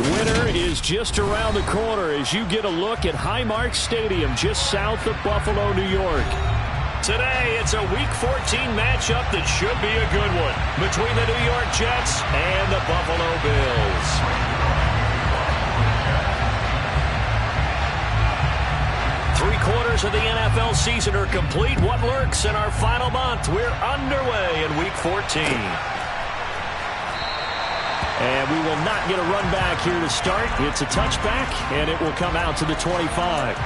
Winter is just around the corner as you get a look at Highmark Stadium just south of Buffalo, New York. Today, it's a Week 14 matchup that should be a good one between the New York Jets and the Buffalo Bills. Three-quarters of the NFL season are complete. What lurks in our final month? We're underway in Week 14. And we will not get a run back here to start. It's a touchback, and it will come out to the 25.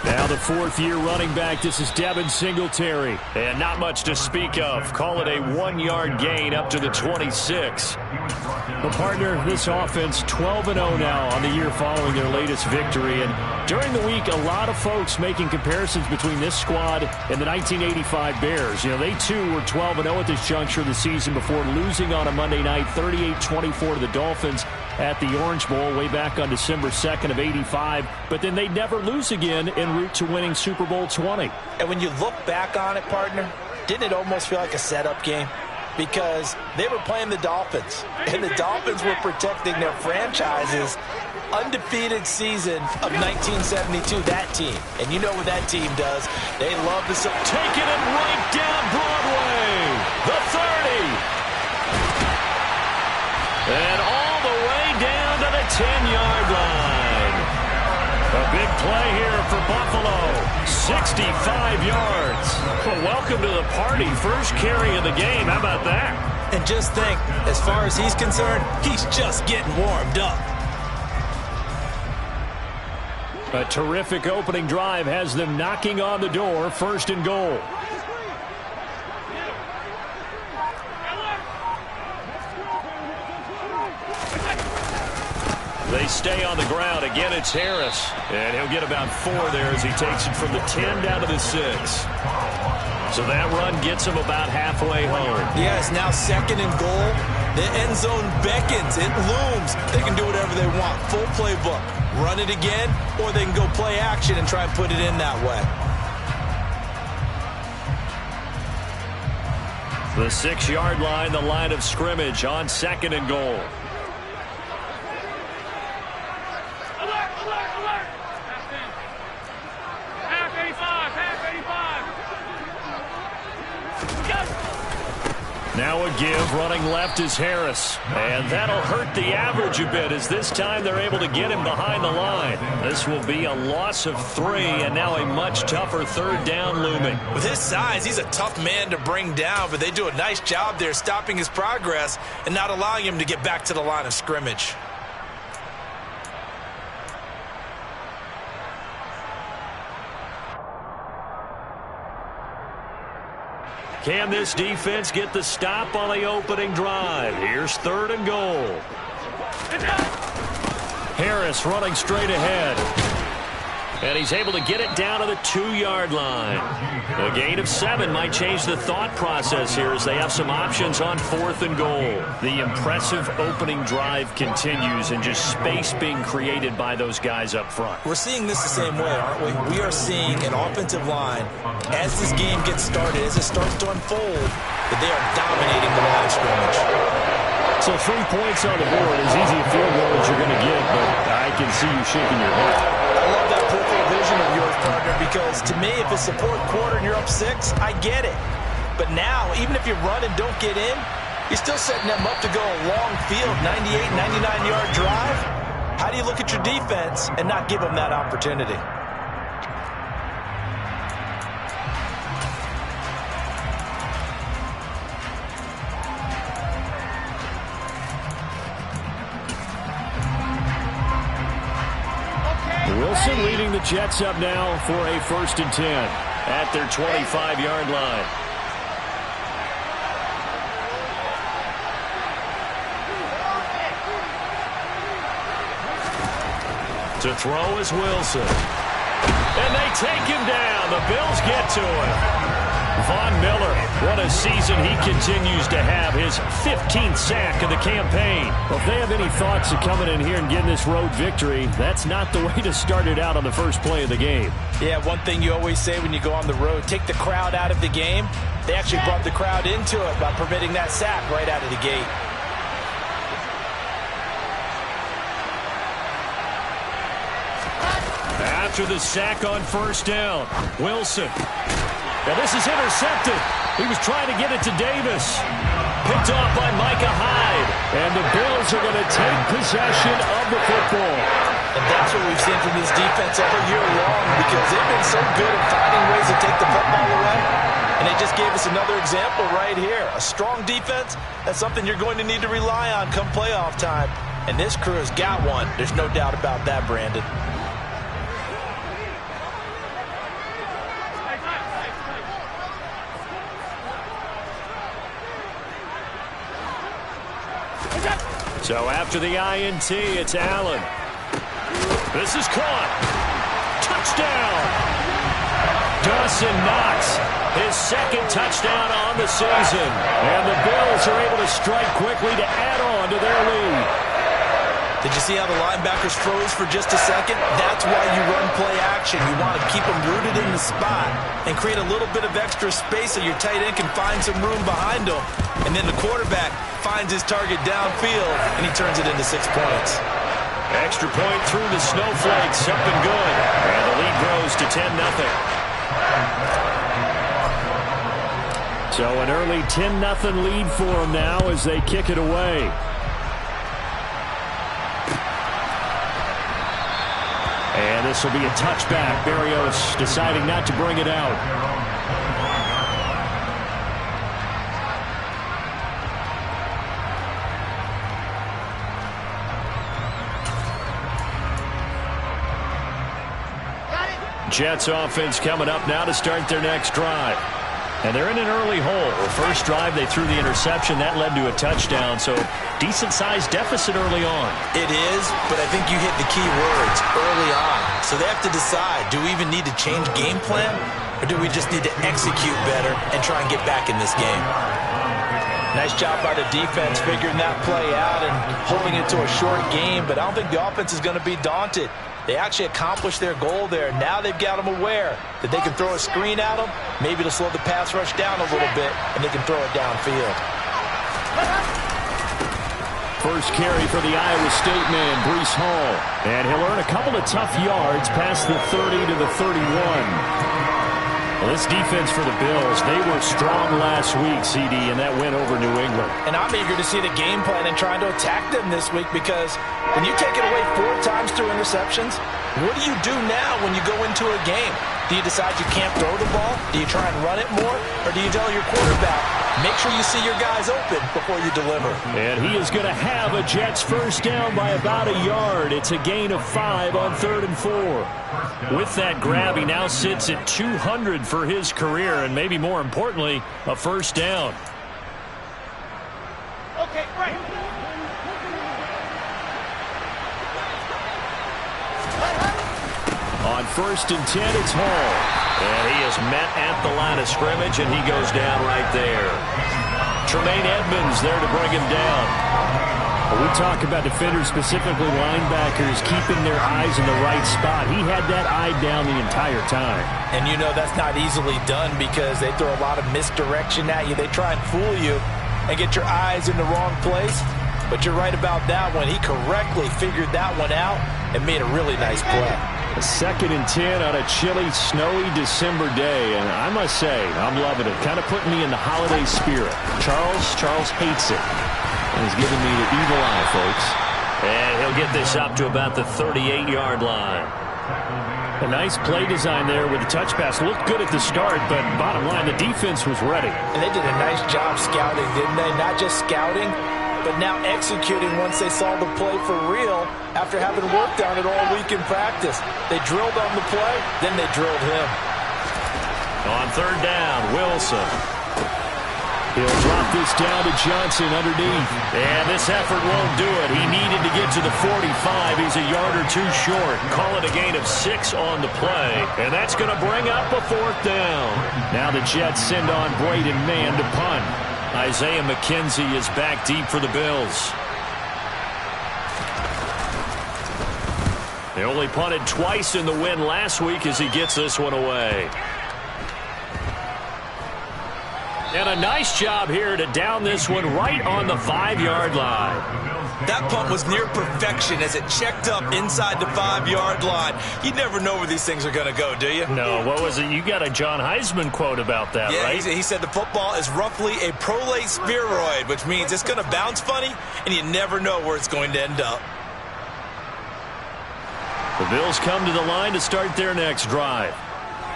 Now the fourth-year running back, this is Devin Singletary. And not much to speak of. Call it a 1-yard gain up to the 26. Well, partner, this offense 12-0 now on the year following their latest victory. And during the week, a lot of folks making comparisons between this squad and the 1985 Bears. You know, they too were 12-0 at this juncture of the season before losing on a Monday night 38-24 to the Dolphins at the Orange Bowl way back on December 2nd of '85. But then they never lose again en route to winning Super Bowl 20. And when you look back on it, partner, didn't it almost feel like a setup game? Because they were playing the Dolphins, and the Dolphins were protecting their franchise's undefeated season of 1972, that team. And you know what that team does. They love to taking it right down Broadway. The 30. And all the way down to the 10-yard line. A big play here for Buffalo. 65 yards. Well, welcome to the party. First carry of the game. How about that? And just think, as far as he's concerned, he's just getting warmed up. A terrific opening drive has them knocking on the door. First and goal. They stay on the ground. Again, it's Harris. And he'll get about 4 there as he takes it from the 10 down to the 6. So that run gets him about halfway home. Yeah, it's now second and goal. The end zone beckons. It looms. They can do whatever they want. Full playbook. Run it again, or they can go play action and try and put it in that way. The 6-yard line, the line of scrimmage on second and goal. Now a give, running left is Harris. And that'll hurt the average a bit as this time they're able to get him behind the line. This will be a loss of 3 and now a much tougher third down looming. With his size, he's a tough man to bring down, but they do a nice job there stopping his progress and not allowing him to get back to the line of scrimmage. Can this defense get the stop on the opening drive? Here's third and goal. Harris running straight ahead. And he's able to get it down to the 2-yard line. A gain of 7 might change the thought process here as they have some options on fourth and goal. The impressive opening drive continues and just space being created by those guys up front. We're seeing this the same way, aren't we? We are seeing an offensive line as this game gets started, as it starts to unfold, that they are dominating the line of scrimmage. So 3 points on the board, as easy a field goal as you're going to get, but I can see you shaking your head. I love that peripheral vision of yours, partner, because to me, if it's the fourth quarter and you're up 6, I get it. But now, even if you run and don't get in, you're still setting them up to go a long field, 98, 99-yard drive. How do you look at your defense and not give them that opportunity? Wilson leading the Jets up now for a 1st and 10 at their 25-yard line. To throw is Wilson. And they take him down. The Bills get to him. Von Miller, what a season he continues to have. His 15th sack of the campaign. Well, if they have any thoughts of coming in here and getting this road victory, that's not the way to start it out on the first play of the game. Yeah, one thing you always say when you go on the road, take the crowd out of the game. They actually brought the crowd into it by permitting that sack right out of the gate. After the sack on 1st down, Wilson. Now this is intercepted. He was trying to get it to Davis. Picked off by Micah Hyde. And the Bills are going to take possession of the football. And that's what we've seen from this defense all year long, because they've been so good at finding ways to take the football away. And they just gave us another example right here. A strong defense, that's something you're going to need to rely on come playoff time. And this crew has got one. There's no doubt about that, Brandon. So after the INT, it's Allen. This is caught. Touchdown. Dawson Knox, his 2nd touchdown on the season. And the Bills are able to strike quickly to add on to their lead. Did you see how the linebackers froze for just a second? That's why you run play action. You want to keep them rooted in the spot and create a little bit of extra space so your tight end can find some room behind them. And then the quarterback finds his target downfield, and he turns it into 6 points. Extra point through the snowflakes, up and good. And the lead grows to 10-0. So an early 10-0 lead for them now as they kick it away. And this will be a touchback. Berrios deciding not to bring it out. Jets offense coming up now to start their next drive. And they're in an early hole. The first drive, they threw the interception. That led to a touchdown, so decent-sized deficit early on. It is, but I think you hit the key words, early on. So they have to decide, do we even need to change game plan, or do we just need to execute better and try and get back in this game? Nice job by the defense figuring that play out and holding it to a short game, but I don't think the offense is going to be daunted. They actually accomplished their goal there. Now they've got them aware that they can throw a screen at them, maybe to slow the pass rush down a little bit, and they can throw it downfield. First carry for the Iowa State man, Breece Hall. And he'll earn a couple of tough yards past the 30 to the 31. Well, this defense for the Bills, they were strong last week, CD, and that went over New England. And I'm eager to see the game plan and trying to attack them this week, because when you take it away 4 times through interceptions, what do you do now when you go into a game? Do you decide you can't throw the ball? Do you try and run it more? Or do you tell your quarterback, make sure you see your guys open before you deliver? And he is going to have a Jets first down by about a yard. It's a gain of 5 on 3rd and 4. With that grab, he now sits at 200 for his career, and maybe more importantly, a first down. Okay, right. On 1st and 10, it's Hall. And he is met at the line of scrimmage, and he goes down right there. Tremaine Edmonds there to bring him down. When we talk about defenders, specifically linebackers, keeping their eyes in the right spot. He had that eye down the entire time. And you know that's not easily done, because they throw a lot of misdirection at you. They try and fool you and get your eyes in the wrong place. But you're right about that one. He correctly figured that one out and made a really nice play. A 2nd and 10 on a chilly, snowy December day. And I must say, I'm loving it. Kind of putting me in the holiday spirit. Charles hates it. And he's giving me the evil eye, folks. And he'll get this up to about the 38-yard line. A nice play design there with the touch pass. Looked good at the start, but bottom line, the defense was ready. And they did a nice job scouting, didn't they? Not just scouting, but now executing once they saw the play for real after having worked on it all week in practice. They drilled on the play, then they drilled him. On third down, Wilson. He'll drop this down to Johnson underneath. And this effort won't do it. He needed to get to the 45. He's a yard or two short. Call it a gain of 6 on the play. And that's going to bring up a 4th down. Now the Jets send on Braden Mann to punt. Isaiah McKenzie is back deep for the Bills. They only punted twice in the win last week as he gets this one away. And a nice job here to down this one right on the 5-yard line. That punt was near perfection as it checked up inside the 5-yard line. You never know where these things are going to go, do you? No, what was it? You got a John Heisman quote about that, right? Yeah, he said the football is roughly a prolate spheroid, which means it's going to bounce funny, and you never know where it's going to end up. The Bills come to the line to start their next drive.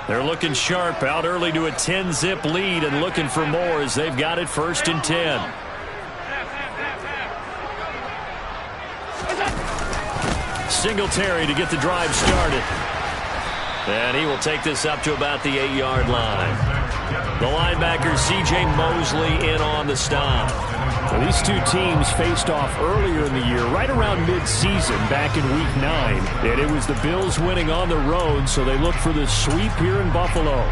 They're looking sharp, out early to a 10-zip lead and looking for more as they've got it 1st and 10. Singletary to get the drive started. And he will take this up to about the 8-yard line. The linebacker C.J. Mosley in on the stop. Well, these two teams faced off earlier in the year, right around mid-season, back in Week 9. And it was the Bills winning on the road, so they look for the sweep here in Buffalo.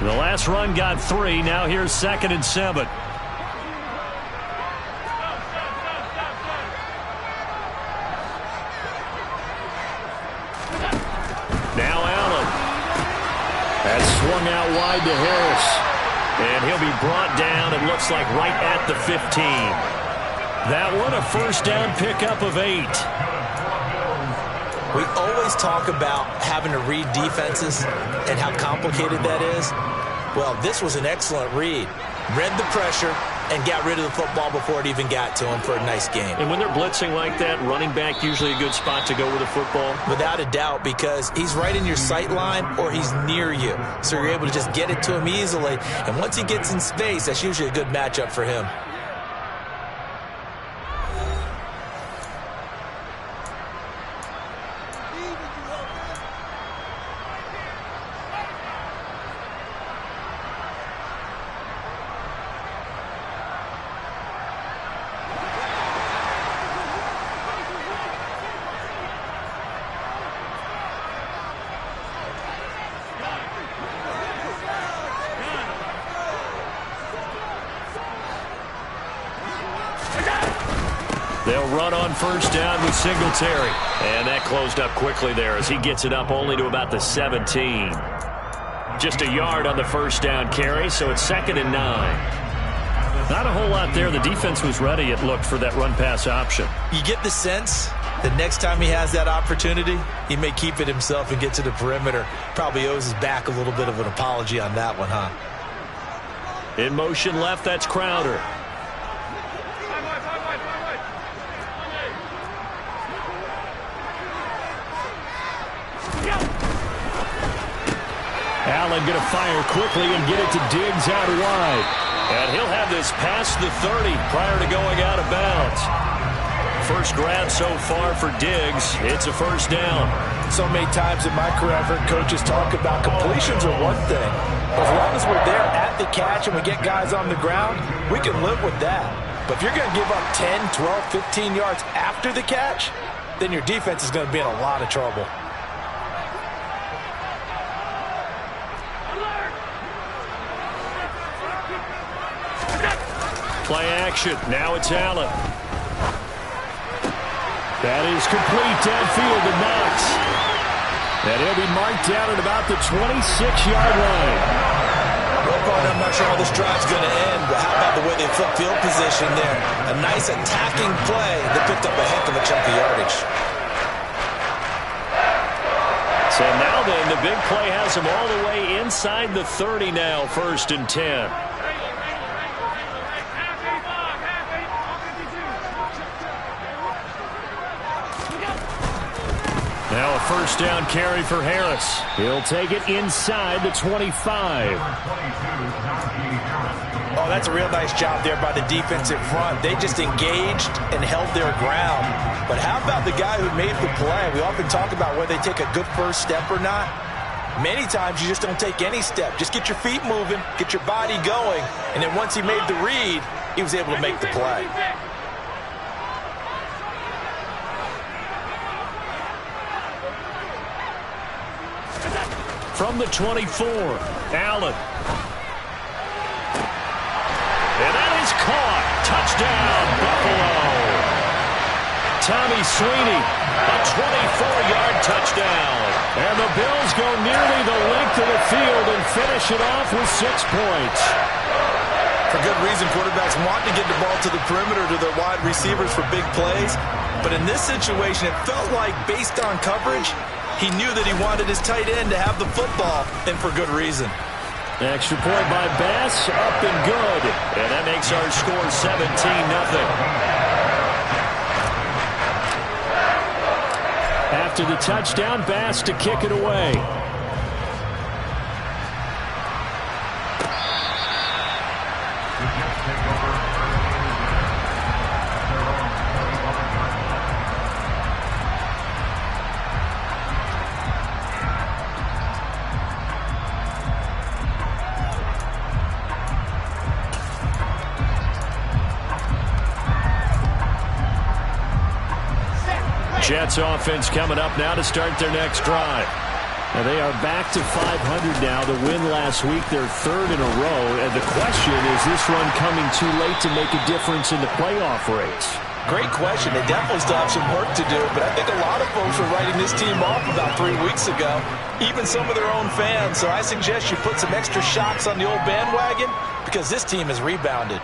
The last run got 3. Now here's 2nd and 7. Now Allen. That's swung out wide to Harris. And he'll be brought down, it looks like, right at the 15. That one a 1st down pickup of 8. We always talk about having to read defenses and how complicated that is. Well, this was an excellent read. Read the pressure and got rid of the football before it even got to him for a nice game. And when they're blitzing like that, running back usually a good spot to go with the football? Without a doubt, because he's right in your sight line or he's near you. So you're able to just get it to him easily. And once he gets in space, that's usually a good matchup for him. They'll run on 1st down with Singletary. And that closed up quickly there as he gets it up only to about the 17. Just a yard on the 1st down carry, so it's 2nd and 9. Not a whole lot there. The defense was ready, it looked, for that run-pass option. You get the sense that next time he has that opportunity, he may keep it himself and get to the perimeter. Probably owes his back a little bit of an apology on that one, huh? In motion left, that's Crowder. Allen going to fire quickly and get it to Diggs out wide. And he'll have this past the 30 prior to going out of bounds. First grab so far for Diggs. It's a 1st down. So many times in my career, I've heard coaches talk about completions are one thing. As long as we're there at the catch and we get guys on the ground, we can live with that. But if you're going to give up 10, 12, 15 yards after the catch, then your defense is going to be in a lot of trouble. Play action. Now it's Allen. That is complete downfield to Knox. And he'll be marked down at about the 26-yard line. Well, I'm not sure how this drive's going to end, but how about the way they flip field position there? A nice attacking play that picked up a heck of a chunk of yardage. So now then, the big play has him all the way inside the 30 now, 1st and 10. Now a first down carry for Harris. He'll take it inside the 25. Oh, that's a real nice job there by the defensive front. They just engaged and held their ground. But how about the guy who made the play? We often talk about whether they take a good first step or not. Many times you just don't take any step. Just get your feet moving, get your body going, and then once he made the read, he was able to make the play. From the 24, Allen. And that is caught. Touchdown, Buffalo. Tommy Sweeney, a 24-yard touchdown. And the Bills go nearly the length of the field and finish it off with 6 points. For good reason, quarterbacks want to get the ball to the perimeter to their wide receivers for big plays. But in this situation, it felt like based on coverage, he knew that he wanted his tight end to have the football, and for good reason. Extra point by Bass, up and good. And that makes our score 17-0. After the touchdown, Bass to kick it away. Jets offense coming up now to start their next drive. Now they are back to 500 now. The win last week, their third in a row. And the question, is this run coming too late to make a difference in the playoff race? Great question. They definitely still have some work to do, but I think a lot of folks were writing this team off about 3 weeks ago, even some of their own fans. So I suggest you put some extra shocks on the old bandwagon because this team has rebounded.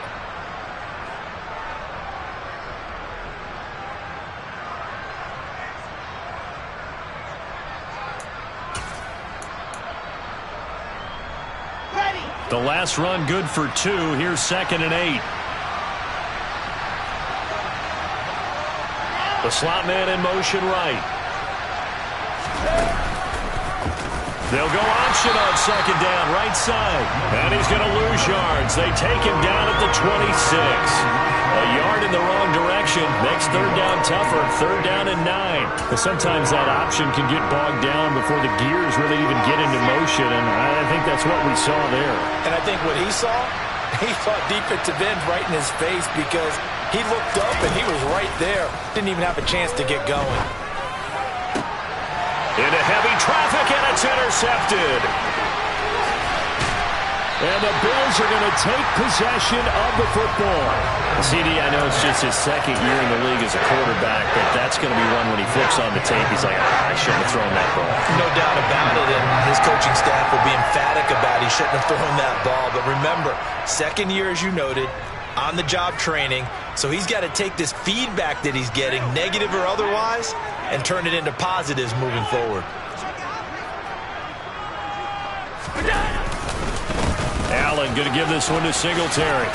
The last run good for 2. Here's 2nd and 8. The slot man in motion right. They'll go option on 2nd down, right side. And he's going to lose yards. They take him down at the 26. A yard in the wrong direction makes 3rd down tougher. 3rd down and 9. But sometimes that option can get bogged down before the gears really even get into motion, and I think that's what we saw there. And I think what he saw defensive end right in his face because he looked up and he was right there. Didn't even have a chance to get going. Into heavy traffic, and it's intercepted. And the Bills are going to take possession of the football. CD, I know it's just his 2nd year in the league as a quarterback, but that's going to be one when he flips on the tape. He's like, I shouldn't have thrown that ball. No doubt about it, and his coaching staff will be emphatic about he shouldn't have thrown that ball. But remember, 2nd year, as you noted, on-the-job training, so he's got to take this feedback that he's getting, negative or otherwise, and turn it into positives moving forward. Allen going to give this one to Singletary.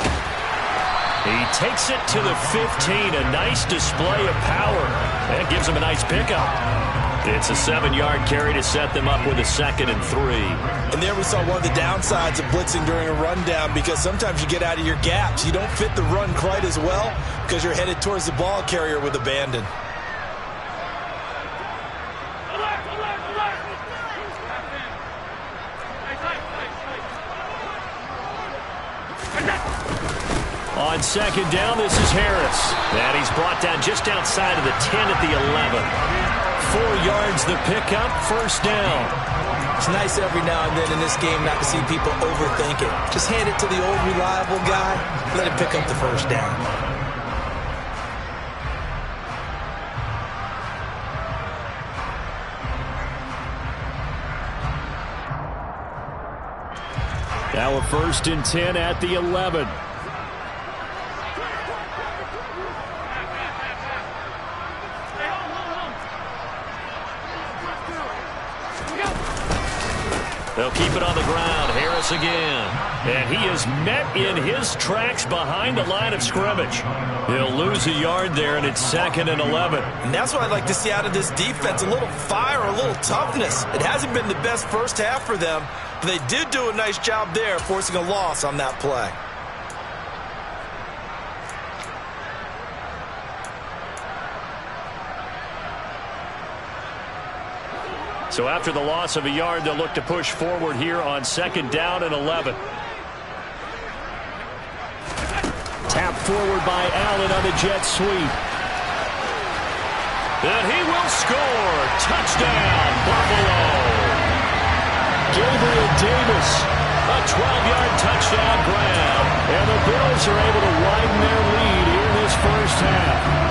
He takes it to the 15. A nice display of power. That gives him a nice pickup. It's a 7-yard carry to set them up with a 2nd and 3. And there we saw one of the downsides of blitzing during a rundown because sometimes you get out of your gaps. You don't fit the run quite as well because you're headed towards the ball carrier with abandon. On 2nd down, this is Harris. And he's brought down just outside of the 10 at the 11. 4 yards the pickup, 1st down. It's nice every now and then in this game not to see people overthink it. Just hand it to the old reliable guy, let him pick up the 1st down. Now a 1st and 10 at the 11. They'll keep it on the ground. Harris again. And he is met in his tracks behind the line of scrimmage. He'll lose a yard there, and it's 2nd and 11. And that's what I'd like to see out of this defense, a little fire, a little toughness. It hasn't been the best first half for them, but they did do a nice job there forcing a loss on that play. So after the loss of a yard, they'll look to push forward here on 2nd down and 11. Tap forward by Allen on the jet sweep. And he will score. Touchdown, Buffalo. Gabriel Davis, a 12-yard touchdown grab. And the Bills are able to widen their lead here in this first half.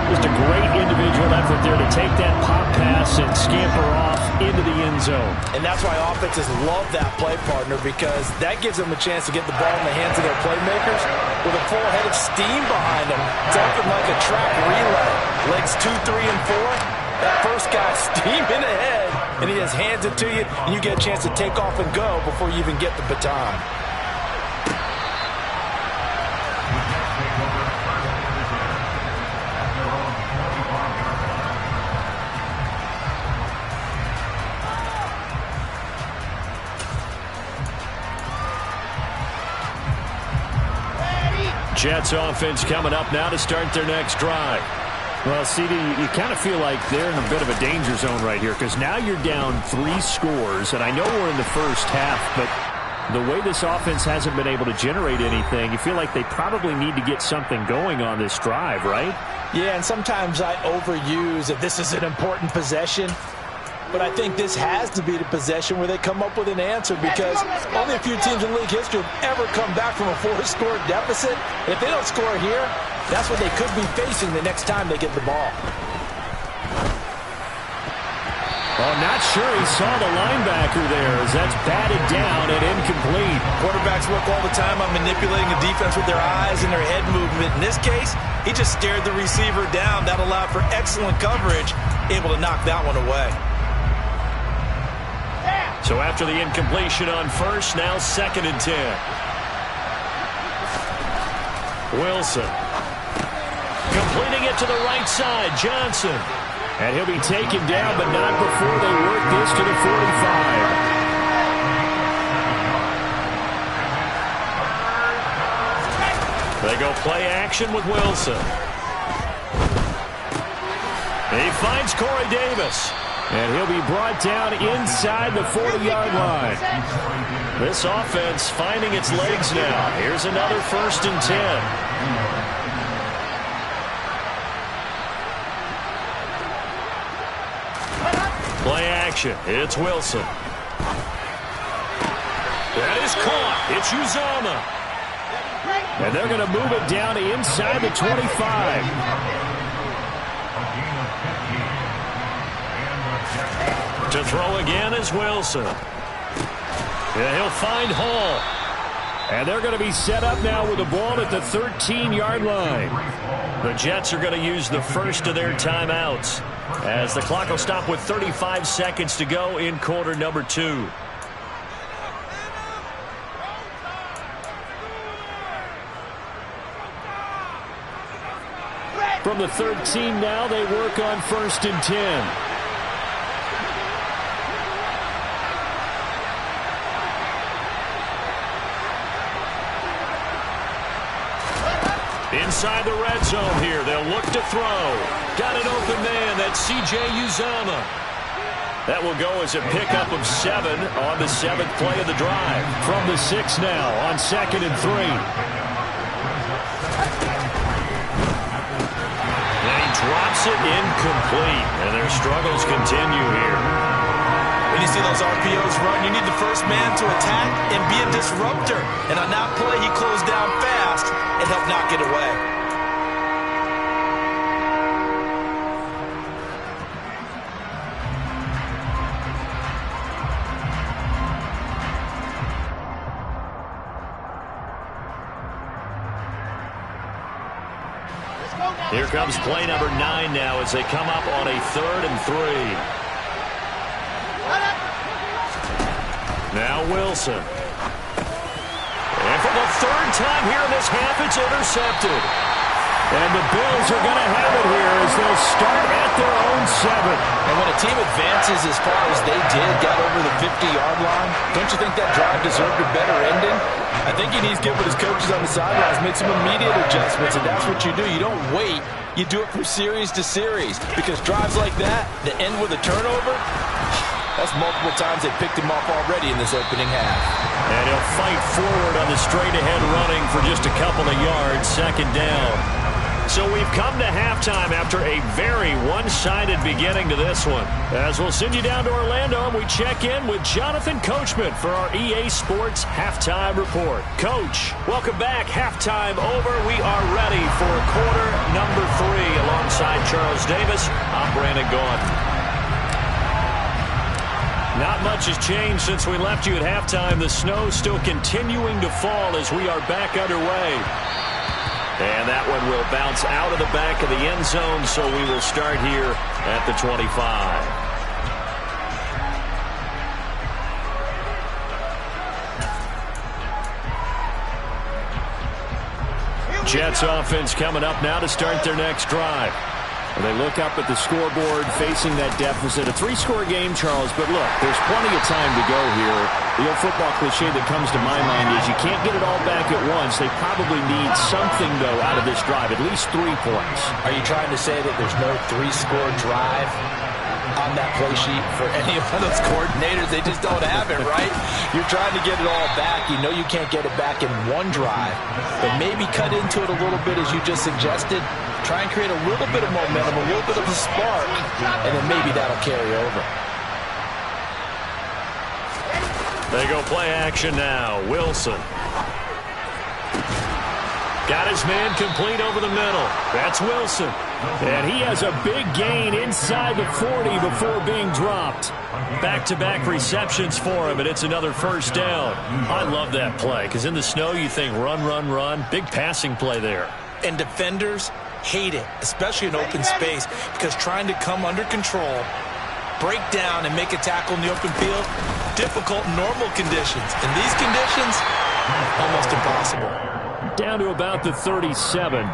Just a great individual effort there to take that pop pass and scamper off into the end zone. And that's why offenses love that play, partner, because that gives them a chance to get the ball in the hands of their playmakers with a full head of steam behind them. It's often like a track relay. Legs 2, 3, and 4. That first guy steaming ahead, and he just hands it to you, and you get a chance to take off and go before you even get the baton. Jets offense coming up now to start their next drive. Well, CD, you kind of feel like they're in a bit of a danger zone right here because now you're down 3 scores, and I know we're in the first half, but the way this offense hasn't been able to generate anything, you feel like they probably need to get something going on this drive, right? Yeah, and sometimes I overuse that this is an important possession. But I think this has to be the possession where they come up with an answer because only a few teams in league history have ever come back from a 4-score deficit. And if they don't score here, that's what they could be facing the next time they get the ball. Oh, not sure he saw the linebacker there as that's batted down and incomplete. Quarterbacks work all the time on manipulating the defense with their eyes and their head movement. In this case, he just stared the receiver down. That allowed for excellent coverage, able to knock that one away. So after the incompletion on first, now 2nd and 10. Wilson. Completing it to the right side, Johnson. And he'll be taken down, but not before they work this to the 45. They go play action with Wilson. He finds Corey Davis. And he'll be brought down inside the 40-yard line. This offense finding its legs now. Here's another 1st and 10. Play action. It's Wilson. That is caught. It's Uzomah. And they're going to move it down to inside the 25. To throw again is Wilson. And he'll find Hall. And they're going to be set up now with the ball at the 13-yard line. The Jets are going to use the first of their timeouts as the clock will stop with 35 seconds to go in quarter number 2. From the 13 now, they work on 1st and 10. Inside the red zone here, they'll look to throw. Got an open man, that's C.J. Uzomah. That will go as a pickup of 7 on the 7th play of the drive. From the 6 now on 2nd and 3. And he drops it incomplete, and their struggles continue here. When you see those RPOs run, you need the first man to attack and be a disruptor. And on that play, he closed down fast and helped knock it away. Here comes play number 9 now as they come up on a 3rd and 3. Now Wilson. And for the third time here in this half, it's intercepted. And the Bills are going to have it here as they'll start at their own 7. And when a team advances as far as they did, got over the 50-yard line, don't you think that drive deserved a better ending? I think he needs to get with his coaches on the sidelines, make some immediate adjustments, and that's what you do. You don't wait. You do it from series to series, because drives like that end with a turnover, that's multiple times they picked him off already in this opening half. And he'll fight forward on the straight-ahead running for just a couple of yards, second down. So we've come to halftime after a very one-sided beginning to this one. As we'll send you down to Orlando, and we check in with Jonathan Coachman for our EA Sports Halftime Report. Coach, welcome back. Halftime over. We are ready for quarter number 3. Alongside Charles Davis, I'm Brandon Gaudin. Not much has changed since we left you at halftime. The snow still continuing to fall as we are back underway. And that one will bounce out of the back of the end zone, so we will start here at the 25. Jets offense coming up now to start their next drive. They look up at the scoreboard facing that deficit. A 3-score game, Charles, but look, there's plenty of time to go here. The old football cliche that comes to my mind is you can't get it all back at once. They probably need something, though, out of this drive, at least 3 points. Are you trying to say that there's no 3-score drive on that play sheet for any of those coordinators? They just don't have it, right? You're trying to get it all back. You know you can't get it back in one drive, but maybe cut into it a little bit as you just suggested. Try and create a little bit of momentum, a little bit of a spark, and then maybe that'll carry over. They go play action now. Wilson. Got his man complete over the middle. That's Wilson. And he has a big gain inside the 40 before being dropped. Back-to-back receptions for him, and it's another first down. I love that play, because in the snow you think run, run, run. Big passing play there. And defenders hate it, especially in open space, because trying to come under control, break down, and make a tackle in the open field, difficult in normal conditions. In these conditions, almost impossible. Down to about the 37.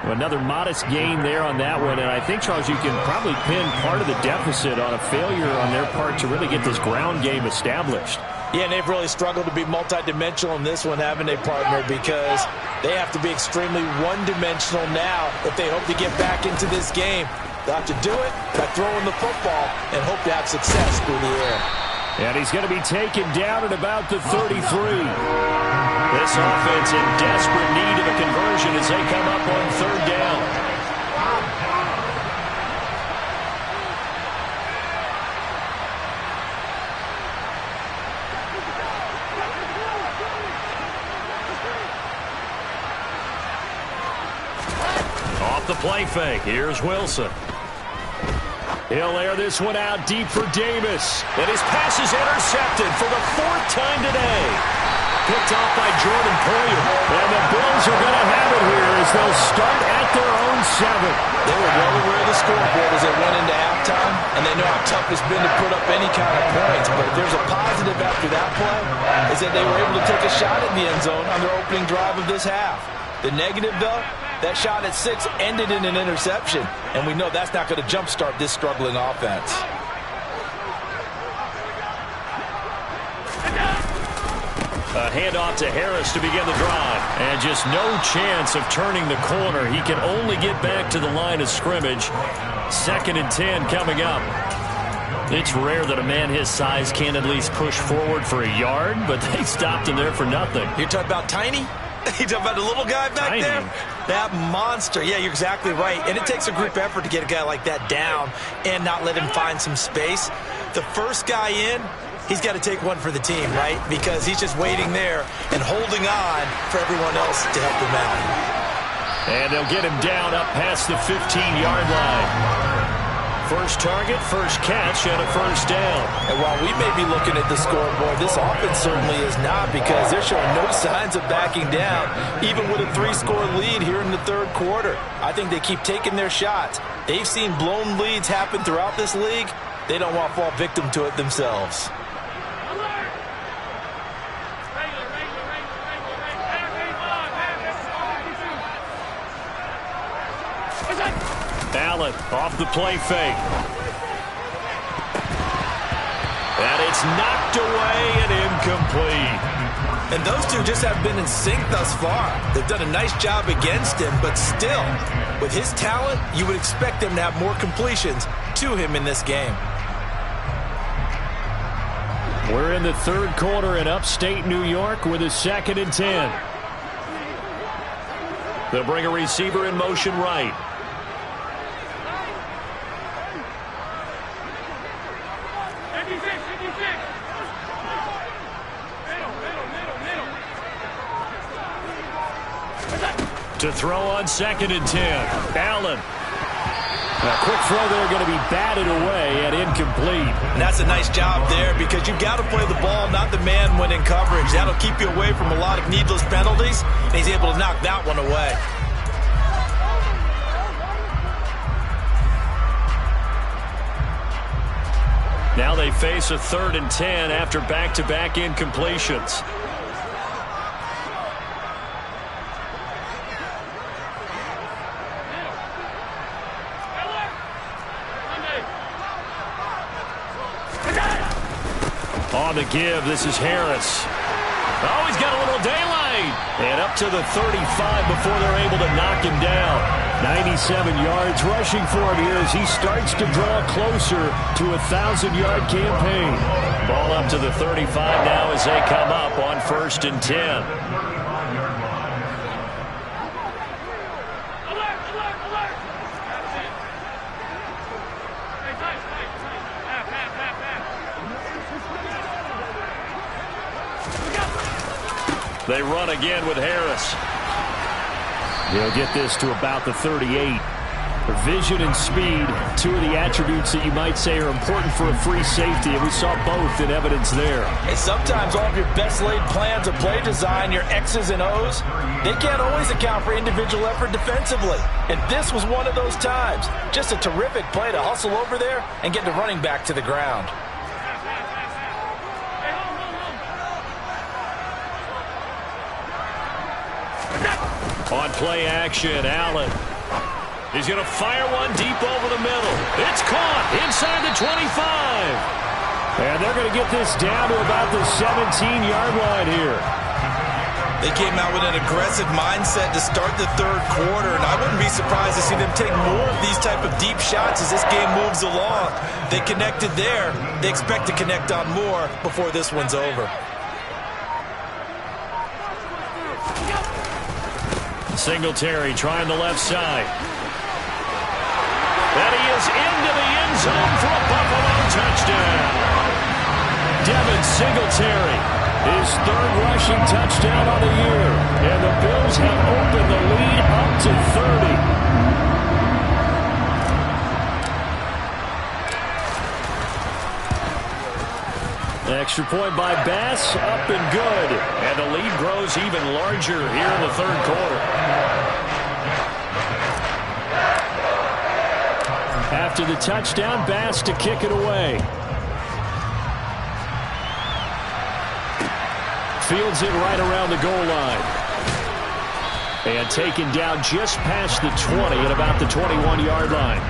Another modest gain there on that one, and I think, Charles, you can probably pin part of the deficit on a failure on their part to really get this ground game established. Yeah, and they've really struggled to be multidimensional in this one, haven't they, partner? Because they have to be extremely one-dimensional now if they hope to get back into this game. They'll have to do it by throwing the football and hope to have success through the air. And he's going to be taken down at about the 33. This offense in desperate need of a conversion as they come up on third down. Off the play fake, here's Wilson. He'll air this one out deep for Davis. And his pass is intercepted for the 4th time today. Picked off by Jordan Poyer. And the Bills are going to have it here as they'll start at their own 7. They were well aware of the scoreboard as they went into halftime, and they know how tough it's been to put up any kind of points. But if there's a positive after that play, is that they were able to take a shot at the end zone on their opening drive of this half. The negative, though, that shot at 6 ended in an interception, and we know that's not going to jumpstart this struggling offense. A handoff to Harris to begin the drive. And just no chance of turning the corner. He can only get back to the line of scrimmage. 2nd and 10 coming up. It's rare that a man his size can at least push forward for a yard, but they stopped him there for nothing. You're talking about Tiny? You're talking about the little guy back Tiny. there? That monster. Yeah, you're exactly right. And it takes a group effort to get a guy like that down and not let him find some space. The first guy in, he's got to take one for the team, right? Because he's just waiting there and holding on for everyone else to help him out. And they'll get him down up past the 15-yard line. First target, first catch, and a first down. And while we may be looking at the scoreboard, this offense certainly is not, because they're showing no signs of backing down, even with a 3-score lead here in the third quarter. I think they keep taking their shots. They've seen blown leads happen throughout this league. They don't want to fall victim to it themselves. Allen off the play fake. And it's knocked away and incomplete. And those two just have been in sync thus far. They've done a nice job against him, but still, with his talent, you would expect them to have more completions to him in this game. We're in the third quarter in upstate New York with a 2nd and 10. They'll bring a receiver in motion right. To throw on 2nd and 10. Allen. A quick throw there going to be batted away and incomplete. And that's a nice job there because you've got to play the ball, not the man when in coverage. That'll keep you away from a lot of needless penalties, and he's able to knock that one away. Now they face a 3rd and 10 after back-to-back incompletions. On the give, this is Harris. Oh, he's got a little daylight. And up to the 35 before they're able to knock him down. 97 yards rushing for him here as he starts to draw closer to a 1,000-yard campaign. Ball up to the 35 now as they come up on 1st and 10. They run again with Harris. They'll get this to about the 38. Vision and speed, two of the attributes that you might say are important for a free safety, and we saw both in evidence there. And sometimes all of your best laid plans of play design, your X's and O's, they can't always account for individual effort defensively. And this was one of those times. Just a terrific play to hustle over there and get the running back to the ground. On play action, Allen. He's going to fire one deep over the middle. It's caught inside the 25. And they're going to get this down to about the 17-yard line here. They came out with an aggressive mindset to start the third quarter, and I wouldn't be surprised to see them take more of these type of deep shots as this game moves along. They connected there. They expect to connect on more before this one's over. Singletary trying the left side. And he is into the end zone for a Buffalo touchdown. Devin Singletary, his 3rd rushing touchdown on the year. And the Bills have opened the lead up to 30. Extra point by Bass, up and good. And the lead grows even larger here in the third quarter. After the touchdown, Bass to kick it away. Fields it right around the goal line. And taken down just past the 20 at about the 21-yard line.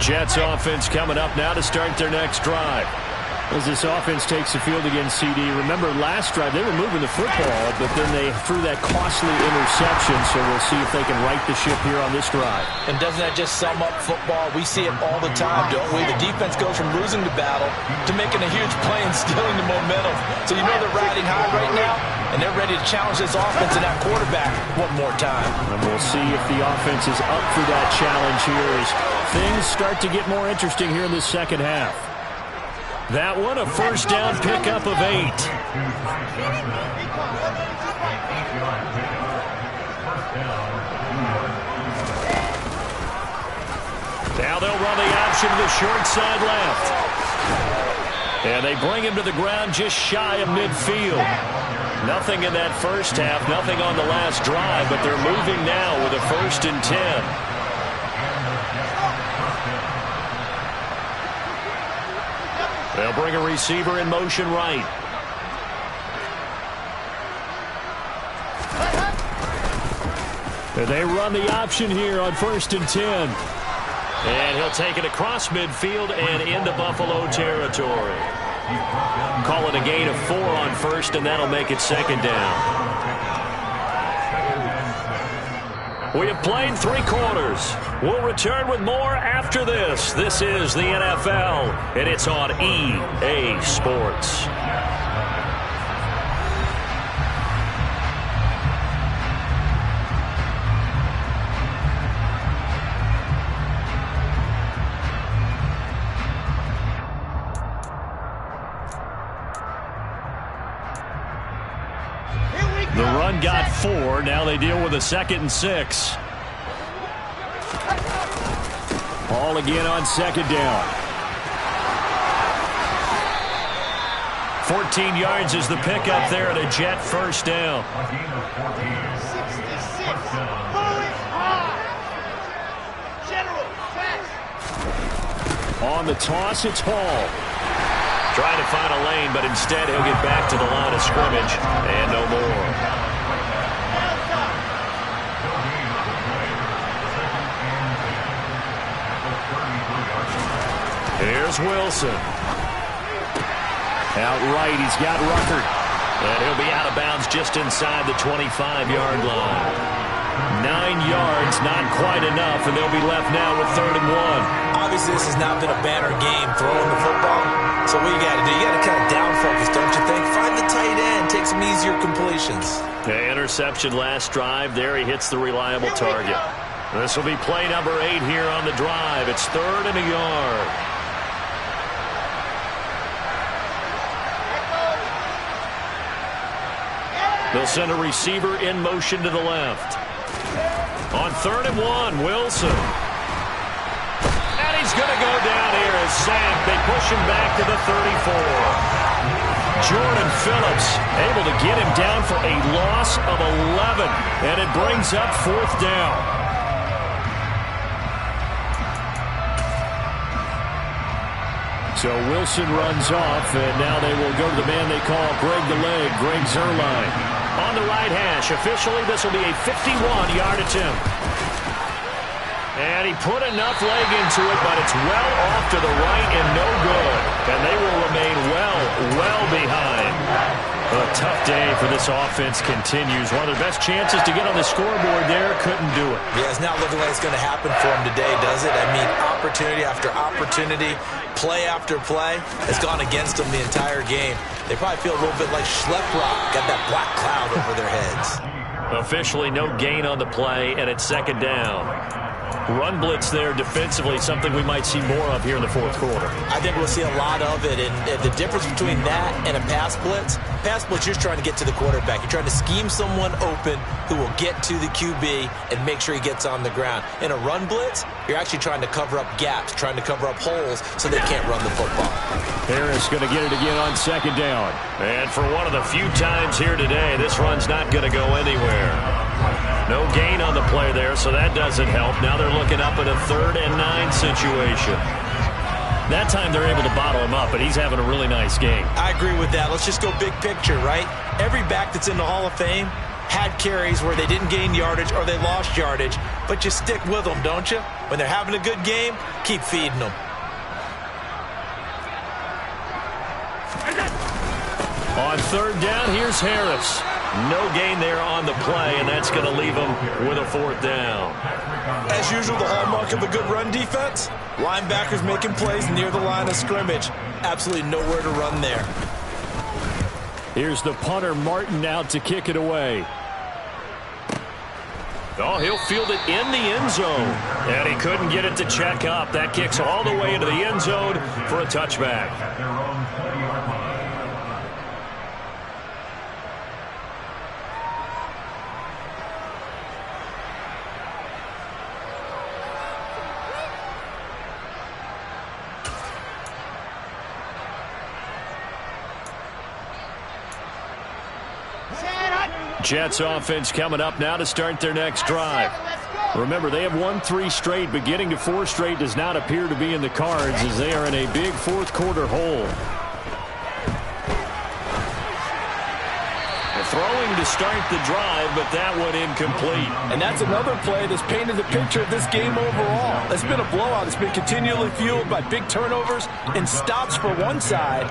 Jets offense coming up now to start their next drive. As this offense takes the field against CD. Remember, last drive, they were moving the football, but then they threw that costly interception, so we'll see if they can right the ship here on this drive. And doesn't that just sum up football? We see it all the time, don't we? The defense goes from losing the battle to making a huge play and stealing the momentum. So you know they're riding high right now, and they're ready to challenge this offense and that quarterback one more time. And we'll see if the offense is up for that challenge here as things start to get more interesting here in the second half. That one, a first down pickup of 8. Now they'll run the option to the short side left. And they bring him to the ground just shy of midfield. Nothing in that first half, nothing on the last drive, but they're moving now with a 1st and 10. They'll bring a receiver in motion right. And they run the option here on 1st and 10. And he'll take it across midfield and into Buffalo territory. Call it a gain of 4 on 1st, and that'll make it 2nd down. We have played 3 quarters. We'll return with more after this. This is the NFL, and it's on EA Sports. The run got 4. Now they deal with a 2nd and 6. Ball again on 2nd down. 14 yards is the pickup there at a Jet 1st down. On the toss, it's Hall. Trying to find a lane, but instead he'll get back to the line of scrimmage and no more. Here's Wilson. Out right, he's got Ruckert. And he'll be out of bounds just inside the 25-yard line. 9 yards, not quite enough, and they'll be left now with 3rd and 1. Obviously, this has not been a banner game throwing the football. So what you got to do, you got to kind of down focus, don't you think? Find the tight end, take some easier completions. The interception last drive. There he hits the reliable target. This will be play number 8 here on the drive. It's 3rd and a yard. They'll send a receiver in motion to the left. On 3rd and 1, Wilson. And he's going to go down here as sacked. They push him back to the 34. Jordan Phillips able to get him down for a loss of 11. And it brings up 4th down. So Wilson runs off, and now they will go to the man they call Greg the Leg, Greg Zuerlein. On the right hash, officially this will be a 51-yard attempt. And he put enough leg into it, but it's well off to the right and no good. And they will remain well behind. A tough day for this offense continues. One of their best chances to get on the scoreboard there, couldn't do it. Yeah, it's not looking like it's going to happen for them today, does it? I mean, opportunity after opportunity, play after play has gone against them the entire game. They probably feel a little bit like Schleprock, got that black cloud over their heads. Officially no gain on the play, and it's 2nd down. Run blitz there defensively, something we might see more of here in the 4th quarter. I think we'll see a lot of it, and the difference between that and a pass blitz, you're trying to get to the quarterback. You're trying to scheme someone open who will get to the QB and make sure he gets on the ground. In a run blitz, you're actually trying to cover up gaps, trying to cover up holes so they can't run the football. Harris going to get it again on 2nd down. And for one of the few times here today, this run's not going to go anywhere. No gain on the play there, so that doesn't help. Now they're looking up at a 3rd and 9 situation. That time they're able to bottle him up, but he's having a really nice game. I agree with that. Let's just go big picture, right? Every back that's in the Hall of Fame had carries where they didn't gain yardage or they lost yardage, but you stick with them, don't you? When they're having a good game, keep feeding them. On 3rd down, here's Harris. No gain there on the play, and that's going to leave them with a 4th down. As usual, the hallmark of a good run defense, linebackers making plays near the line of scrimmage. Absolutely nowhere to run there. Here's the punter, Martin, out to kick it away. Oh, he'll field it in the end zone. And he couldn't get it to check up. That kicks all the way into the end zone for a touchback. Jets offense coming up now to start their next drive. Remember, they have won 3 straight, but getting to 4 straight does not appear to be in the cards as they are in a big fourth-quarter hole. Throwing to start the drive, but that one incomplete. And that's another play that's painted the picture of this game overall. It's been a blowout. It's been continually fueled by big turnovers and stops for one side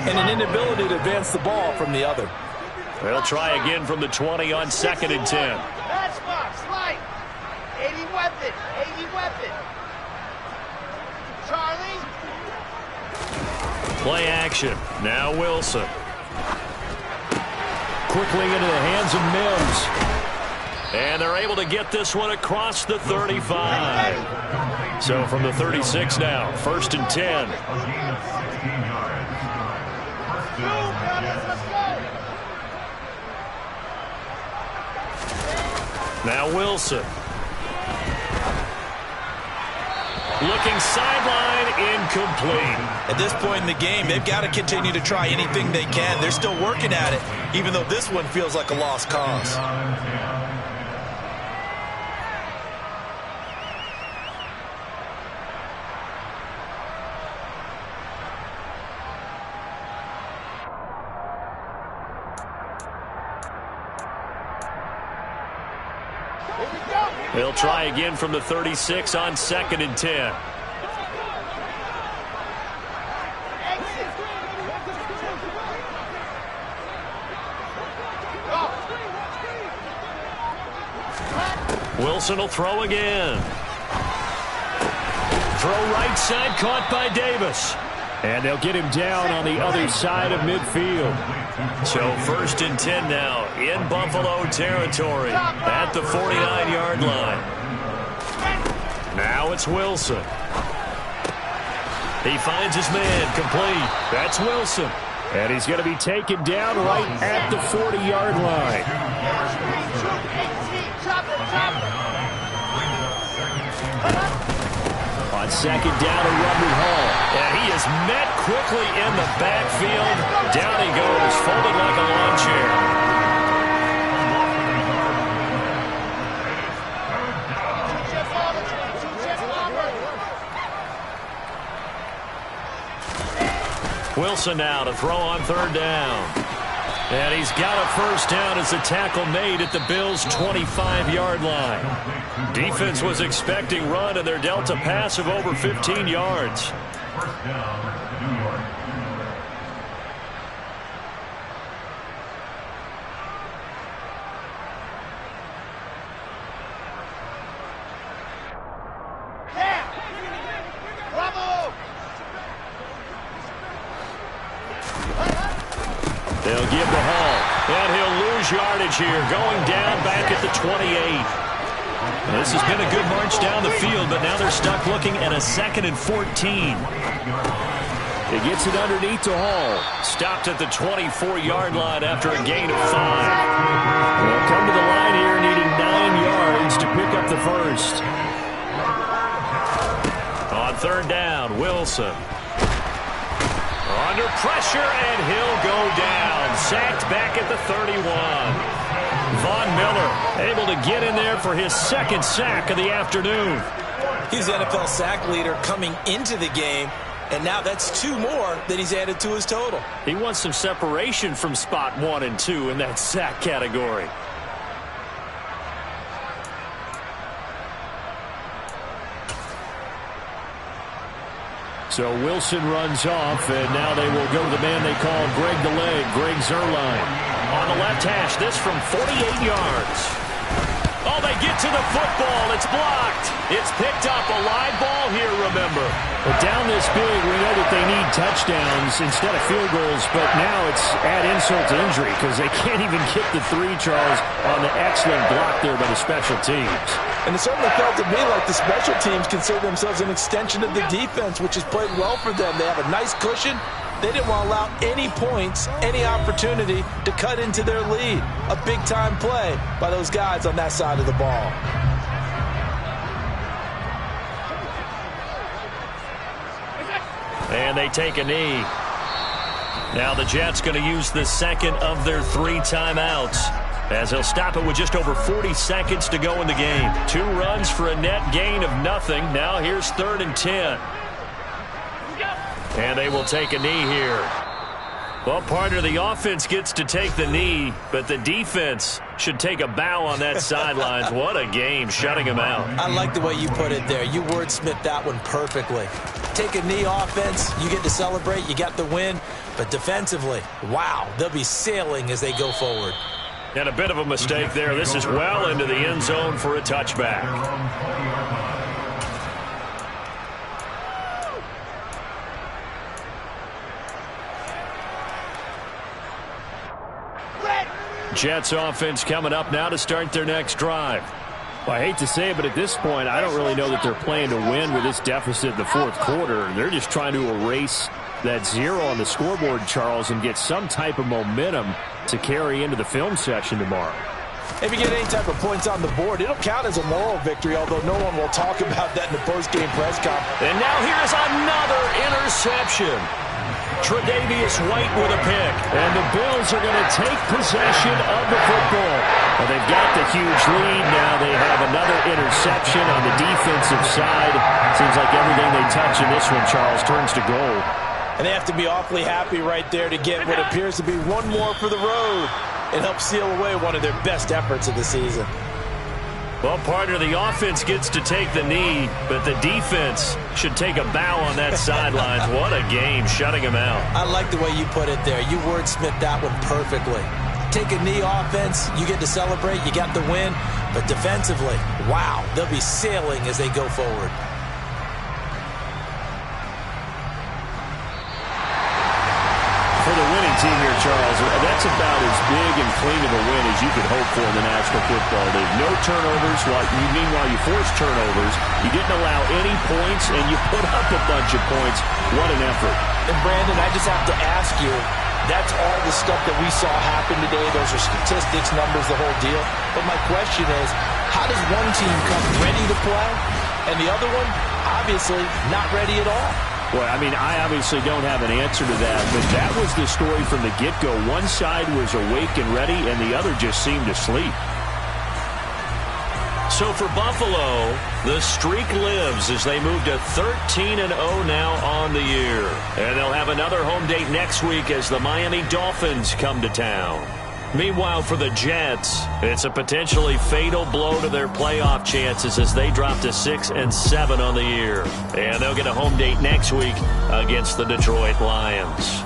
and an inability to advance the ball from the other. They'll try again from the 20 on 2nd and 10. That's box, light. 80 weapon, 80 weapon. Charlie. Play action. Now Wilson. Quickly into the hands of Mims. And they're able to get this one across the 35. So from the 36 now, 1st and 10. Now Wilson. Looking sideline, incomplete. At this point in the game, they've got to continue to try anything they can. They're still working at it, even though this one feels like a lost cause. They'll try again from the 36 on 2nd and 10. Wilson will throw again. Throw right side, caught by Davis. And they'll get him down on the other side of midfield. So 1st and 10 now in Buffalo territory at the 49-yard line. Now it's Wilson. He finds his man, complete. That's Wilson. And he's going to be taken down right at the 40-yard line. On 2nd down, a run with Hall. And he is met quickly in the backfield. Down he goes, folded like a lawn chair. Wilson now to throw on 3rd down. And he's got a 1st down as the tackle made at the Bills' 25-yard line. Defense was expecting run, and they're dealt a pass of over 15 yards. First down, New York. They'll give to Hall, and he'll lose yardage here, going down back at the 28. This has been a good march down the field, but now they're stuck looking at a 2nd and 14. He gets it underneath to Hall. Stopped at the 24-yard line after a gain of 5. They'll come to the line here needing 9 yards to pick up the 1st. On 3rd down, Wilson. Under pressure, and he'll go down. Sacked back at the 31. Von Miller able to get in there for his 2nd sack of the afternoon. He's NFL sack leader coming into the game, and now that's 2 more that he's added to his total. He wants some separation from spot 1 and 2 in that sack category. So Wilson runs off, and now they will go to the man they call Greg the Leg, Greg Zuerlein. On the left hash, this from 48 yards. Oh, they get to the football. It's blocked. It's picked up. A live ball here, remember. But down this big, we know that they need touchdowns instead of field goals, but now it's add insult to injury because they can't even get the 3, Charles, on the excellent block there by the special teams. And it certainly felt to me like the special teams consider themselves an extension of the defense, which has played well for them. They have a nice cushion. They didn't want to allow any points, any opportunity to cut into their lead. A big-time play by those guys on that side of the ball. And they take a knee. Now the Jets going to use the 2nd of their 3 timeouts. as he'll stop it with just over 40 seconds to go in the game. 2 runs for a net gain of nothing. Now here's 3rd and 10. And they will take a knee here. Well, partner, the offense gets to take the knee, but the defense should take a bow on that sidelines. What a game, shutting him out. I like the way you put it there. You wordsmithed that one perfectly. Take a knee offense, you get to celebrate, you got the win. But defensively, wow, they'll be sailing as they go forward. And a bit of a mistake there. This is well into the end zone for a touchback. Jets offense coming up now to start their next drive. Well, I hate to say it, but at this point, I don't really know that they're playing to win with this deficit in the 4th quarter. They're just trying to erase that 0 on the scoreboard, Charles, and get some type of momentum to carry into the film session tomorrow. If you get any type of points on the board, it'll count as a moral victory, although no one will talk about that in the post-game press conference. And now here's another interception. Tre'Davious White with a pick. And the Bills are going to take possession of the football. Well, they've got the huge lead. Now they have another interception on the defensive side. Seems like everything they touch in this one, Charles, turns to gold. And they have to be awfully happy right there to get what appears to be one more for the road and help seal away one of their best efforts of the season. Well, partner, the offense gets to take the knee, but the defense should take a bow on that sidelines. What a game, shutting them out. I like the way you put it there. You wordsmithed that one perfectly. Take a knee offense, you get to celebrate, you got the win. But defensively, wow, they'll be sailing as they go forward. For the winning team here, Charles, that's about as big and clean of a win as you could hope for in the National Football League. No turnovers. Meanwhile, you force turnovers. You didn't allow any points, and you put up a bunch of points. What an effort. And, Brandon, I just have to ask you, that's all the stuff that we saw happen today. Those are statistics, numbers, the whole deal. But my question is, how does one team come ready to play, and the other one, obviously, not ready at all? Well, I mean, I obviously don't have an answer to that, but that was the story from the get-go. One side was awake and ready, and the other just seemed to sleep. So for Buffalo, the streak lives as they move to 13-0 now on the year. And they'll have another home date next week as the Miami Dolphins come to town. Meanwhile, for the Jets, it's a potentially fatal blow to their playoff chances as they drop to 6-7 on the year. And they'll get a home date next week against the Detroit Lions.